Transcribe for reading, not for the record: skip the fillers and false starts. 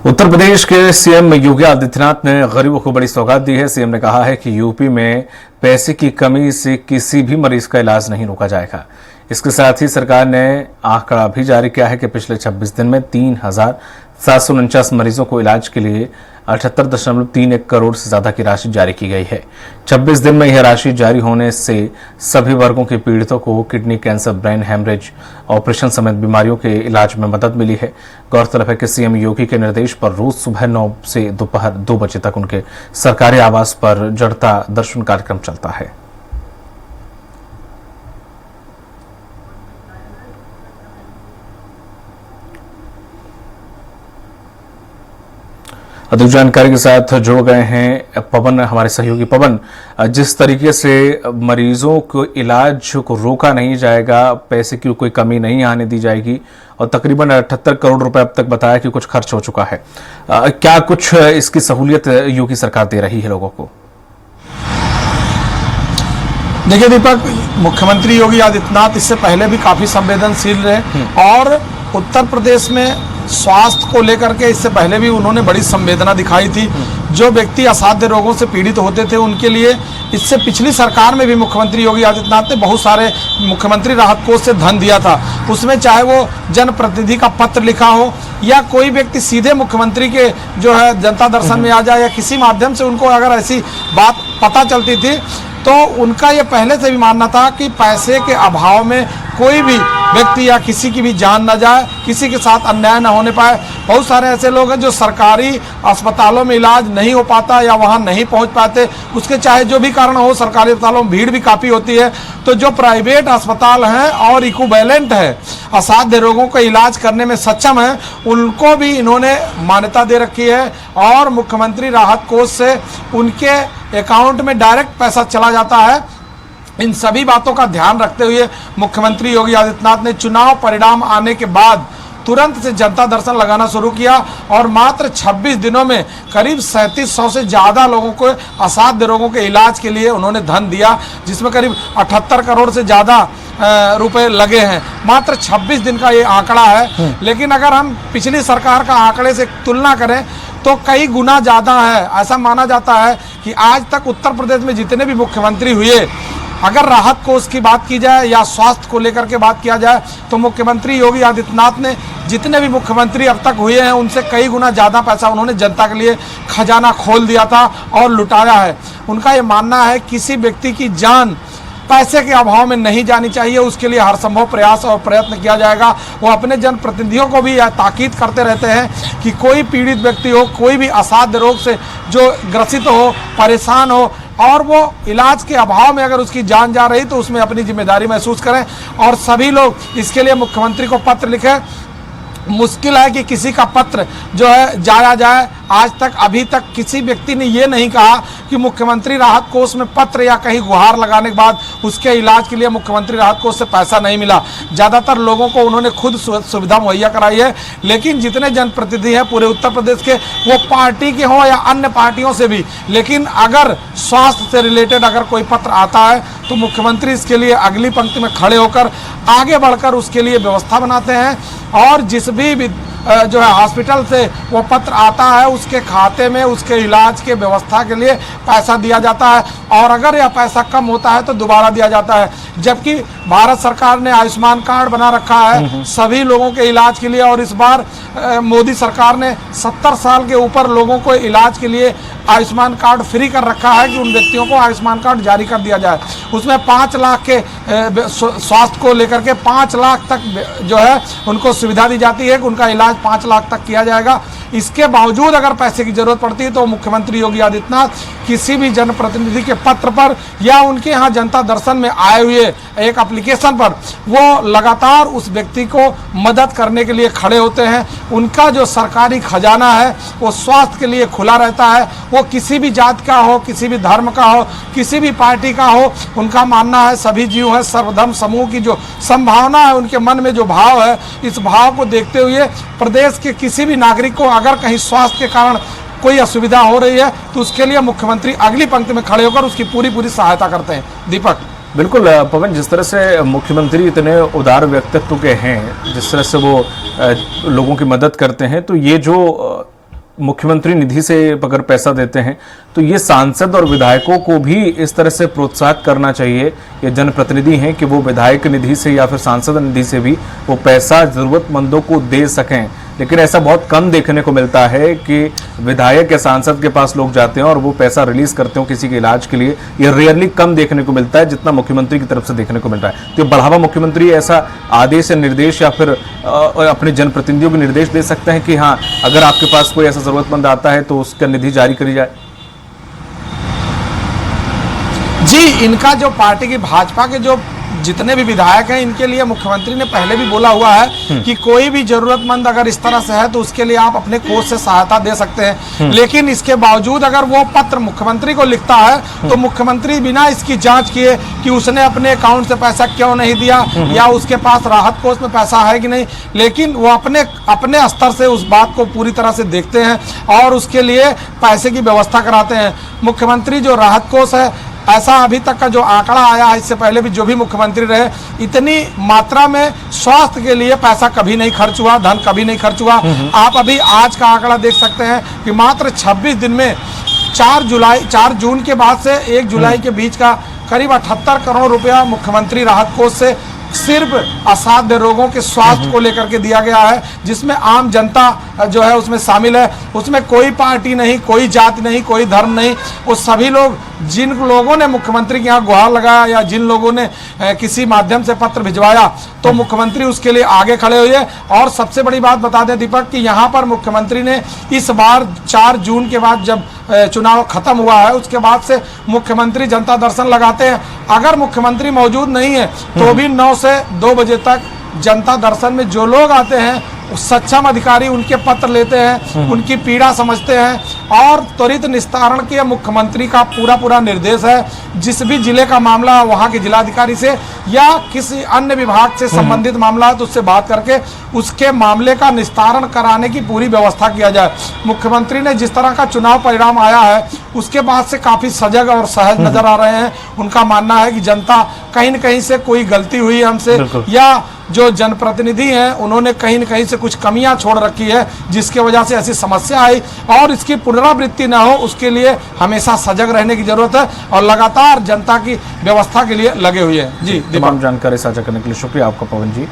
उत्तर प्रदेश के सीएम योगी आदित्यनाथ ने गरीबों को बड़ी सौगात दी है। सीएम ने कहा है कि यूपी में पैसे की कमी से किसी भी मरीज का इलाज नहीं रोका जाएगा। इसके साथ ही सरकार ने आंकड़ा भी जारी किया है कि पिछले 26 दिन में 3,749 मरीजों को इलाज के लिए 78.31 करोड़ से ज्यादा की राशि जारी की गई है। 26 दिन में यह राशि जारी होने से सभी वर्गों के पीड़ितों को kidney cancer, brain haemorrhage, operation समेत बीमारियों के इलाज में मदद मिली है। गौरतलब है कि सीएम योगी के निर्देश पर रोज सुबह 9 से दोपहर 2 बजे तक उनके सरकारी आवास पर जनता दर्शन कार्यक्रम चलता है। अधिक जानकारी के साथ जुड़ गए हैं पवन, हमारे सहयोगी पवन। जिस तरीके से मरीजों को इलाज को रोका नहीं जाएगा, पैसे की कोई कमी नहीं आने दी जाएगी और तकरीबन 78 करोड़ रुपए अब तक बताया कि कुछ खर्च हो चुका है, क्या कुछ इसकी सहूलियत योगी सरकार दे रही है लोगों को? देखिए दीपक, मुख्यमंत्री योगी आदित्यनाथ इससे पहले भी काफी संवेदनशील रहे और उत्तर प्रदेश में स्वास्थ्य को लेकर के इससे पहले भी उन्होंने बड़ी संवेदना दिखाई थी। जो व्यक्ति असाध्य रोगों से पीड़ित होते थे उनके लिए इससे पिछली सरकार में भी मुख्यमंत्री योगी आदित्यनाथ ने बहुत सारे मुख्यमंत्री राहत कोष से धन दिया था। उसमें चाहे वो जनप्रतिनिधि का पत्र लिखा हो या कोई व्यक्ति सीधे मुख्यमंत्री के जो है जनता दर्शन में आ जाए या किसी माध्यम से उनको अगर ऐसी बात पता चलती थी तो उनका ये पहले से भी मानना था कि पैसे के अभाव में कोई भी व्यक्ति या किसी की भी जान न जाए, किसी के साथ अन्याय न होने पाए। बहुत सारे ऐसे लोग हैं जो सरकारी अस्पतालों में इलाज नहीं हो पाता या वहां नहीं पहुंच पाते, उसके चाहे जो भी कारण हो। सरकारी अस्पतालों में भीड़ भी काफ़ी होती है, तो जो प्राइवेट अस्पताल हैं और इक्विवेलेंट है, असाध्य रोगों का इलाज करने में सक्षम है, उनको भी इन्होंने मान्यता दे रखी है और मुख्यमंत्री राहत कोष से उनके अकाउंट में डायरेक्ट पैसा चला जाता है। इन सभी बातों का ध्यान रखते हुए मुख्यमंत्री योगी आदित्यनाथ ने चुनाव परिणाम आने के बाद तुरंत से जनता दर्शन लगाना शुरू किया और मात्र 26 दिनों में करीब 3700 से ज़्यादा लोगों को असाध्य रोगों के इलाज के लिए उन्होंने धन दिया, जिसमें करीब 78 करोड़ से ज़्यादा रुपए लगे हैं। मात्र 26 दिन का ये आंकड़ा है, लेकिन अगर हम पिछली सरकार का आंकड़े से तुलना करें तो कई गुना ज़्यादा है। ऐसा माना जाता है कि आज तक उत्तर प्रदेश में जितने भी मुख्यमंत्री हुए, अगर राहत कोष की बात की जाए या स्वास्थ्य को लेकर के बात किया जाए तो मुख्यमंत्री योगी आदित्यनाथ ने जितने भी मुख्यमंत्री अब तक हुए हैं उनसे कई गुना ज़्यादा पैसा उन्होंने जनता के लिए खजाना खोल दिया था और लुटाया है। उनका ये मानना है किसी व्यक्ति की जान पैसे के अभाव में नहीं जानी चाहिए, उसके लिए हर संभव प्रयास और प्रयत्न किया जाएगा। वो अपने जनप्रतिनिधियों को भी यह ताकीद करते रहते हैं कि कोई पीड़ित व्यक्ति हो, कोई भी असाध्य रोग से जो ग्रसित हो, परेशान हो और वो इलाज के अभाव में अगर उसकी जान जा रही तो उसमें अपनी जिम्मेदारी महसूस करें और सभी लोग इसके लिए मुख्यमंत्री को पत्र लिखें। मुश्किल है कि किसी का पत्र जो है जाया जाए। आज तक अभी तक किसी व्यक्ति ने ये नहीं कहा कि मुख्यमंत्री राहत कोष में पत्र या कहीं गुहार लगाने के बाद उसके इलाज के लिए मुख्यमंत्री राहत कोष से पैसा नहीं मिला। ज़्यादातर लोगों को उन्होंने खुद सुविधा मुहैया कराई है। लेकिन जितने जनप्रतिनिधि हैं पूरे उत्तर प्रदेश के, वो पार्टी के हों या अन्य पार्टियों से भी, लेकिन अगर स्वास्थ्य से रिलेटेड अगर कोई पत्र आता है तो मुख्यमंत्री इसके लिए अगली पंक्ति में खड़े होकर आगे बढ़कर उसके लिए व्यवस्था बनाते हैं और जिस भी जो है हॉस्पिटल से वो पत्र आता है उसके खाते में उसके इलाज के व्यवस्था के लिए पैसा दिया जाता है और अगर यह पैसा कम होता है तो दोबारा दिया जाता है। जबकि भारत सरकार ने आयुष्मान कार्ड बना रखा है सभी लोगों के इलाज के लिए और इस बार मोदी सरकार ने 70 साल के ऊपर लोगों को इलाज के लिए आयुष्मान कार्ड फ्री कर रखा है कि उन व्यक्तियों को आयुष्मान कार्ड जारी कर दिया जाए। उसमें 5 लाख के स्वास्थ्य को लेकर के 5 लाख तक जो है उनको सुविधा दी जाती है कि उनका इलाज 5 लाख तक किया जाएगा। इसके बावजूद अगर पैसे की जरूरत पड़ती है तो मुख्यमंत्री योगी आदित्यनाथ किसी भी जनप्रतिनिधि के पत्र पर या उनके यहाँ जनता दर्शन में आए हुए एक एप्लीकेशन पर वो लगातार उस व्यक्ति को मदद करने के लिए खड़े होते हैं। उनका जो सरकारी खजाना है वो स्वास्थ्य के लिए खुला रहता है। वो किसी भी जात का हो, किसी भी धर्म का हो, किसी भी पार्टी का हो, उनका मानना है सभी जीव हैं सर्वधर्म समूह की जो संभावना है उनके मन में जो भाव है, इस भाव को देखते हुए प्रदेश के किसी भी नागरिक को अगर कहीं स्वास्थ्य के कारण कोई असुविधा हो रही है तो उसके लिए मुख्यमंत्री अगली पंक्ति में खड़े होकर उसकी पूरी सहायता करते हैं। दीपक, बिल्कुल पवन, जिस तरह से मुख्यमंत्री इतने उदार व्यक्तित्व के हैं, जिस तरह से वो लोगों की मदद करते हैं, तो ये जो मुख्यमंत्री निधि से अगर पैसा देते हैं तो ये सांसद और विधायकों को भी इस तरह से प्रोत्साहित करना चाहिए, ये जनप्रतिनिधि हैं कि वो विधायक निधि से या फिर सांसद निधि से भी वो पैसा जरूरतमंदों को दे सकें। लेकिन ऐसा बहुत कम देखने को मिलता है कि विधायक या सांसद के पास लोग जाते हैं और वो पैसा रिलीज करते हो किसी के इलाज के लिए। ये रेयरली कम देखने को मिलता है जितना मुख्यमंत्री की तरफ से देखने को मिल रहा है। तो बढ़ावा मुख्यमंत्री ऐसा आदेश या निर्देश या फिर अपने जनप्रतिनिधियों को निर्देश दे सकते हैं कि हाँ, अगर आपके पास कोई ऐसा जरूरतमंद आता है तो उसका निधि जारी करी जाए। जी, इनका जो पार्टी की भाजपा के जो जितने भी विधायक हैं, इनके लिए मुख्यमंत्री ने पहले भी बोला हुआ है कि कोई भी जरूरतमंद अगर इस तरह से है तो उसके लिए आप अपने कोष से सहायता दे सकते हैं। लेकिन इसके बावजूद अगर वो पत्र मुख्यमंत्री को लिखता है तो मुख्यमंत्री बिना इसकी जांच किए कि उसने अपने अकाउंट से पैसा क्यों नहीं दिया या उसके पास राहत कोष में पैसा है कि नहीं, लेकिन वो अपने स्तर से उस बात को पूरी तरह से देखते हैं और उसके लिए पैसे की व्यवस्था कराते हैं। मुख्यमंत्री जो राहत कोष है, ऐसा अभी तक का जो आंकड़ा आया है, इससे पहले भी जो भी मुख्यमंत्री रहे, इतनी मात्रा में स्वास्थ्य के लिए पैसा कभी नहीं खर्च हुआ, धन कभी नहीं खर्च हुआ। आप अभी आज का आंकड़ा देख सकते हैं कि मात्र 26 दिन में 4 जून के बाद से 1 जुलाई के बीच का करीब 78 करोड़ रुपया मुख्यमंत्री राहत कोष से सिर्फ असाध्य रोगों के स्वास्थ्य को लेकर के दिया गया है, जिसमें आम जनता जो है उसमें शामिल है। उसमें कोई पार्टी नहीं, कोई जाति नहीं, कोई धर्म नहीं, वो सभी लोग, जिन लोगों ने मुख्यमंत्री के यहाँ गुहार लगाया या जिन लोगों ने किसी माध्यम से पत्र भिजवाया, तो मुख्यमंत्री उसके लिए आगे खड़े हुए। और सबसे बड़ी बात बता दें दीपक कि यहाँ पर मुख्यमंत्री ने इस बार 4 जून के बाद जब चुनाव खत्म हुआ है, उसके बाद से मुख्यमंत्री जनता दर्शन लगाते हैं। अगर मुख्यमंत्री मौजूद नहीं है तो भी 9 से 2 बजे तक जनता दर्शन में जो लोग आते हैं, सक्षम अधिकारी उनके पत्र लेते हैं, उनकी पीड़ा समझते हैं और त्वरित निस्तारण के मुख्यमंत्री का पूरा निर्देश है। जिस भी जिले का मामला वहाँ के जिलाधिकारी से या किसी अन्य विभाग से संबंधित मामला है तो उससे बात करके उसके मामले का निस्तारण कराने की पूरी व्यवस्था किया जाए। मुख्यमंत्री ने जिस तरह का चुनाव परिणाम आया है, उसके बाद से काफ़ी सजग और सहज नजर आ रहे हैं। उनका मानना है कि जनता कहीं न कहीं से कोई गलती हुई हमसे या जो जनप्रतिनिधि हैं उन्होंने कहीं न कहीं से कुछ कमियां छोड़ रखी है, जिसके वजह से ऐसी समस्या आई और इसकी पुनरावृत्ति ना हो, उसके लिए हमेशा सजग रहने की जरूरत है और लगातार जनता की व्यवस्था के लिए लगे हुए हैं। जी, तमाम जानकारी साझा करने के लिए शुक्रिया आपका पवन जी।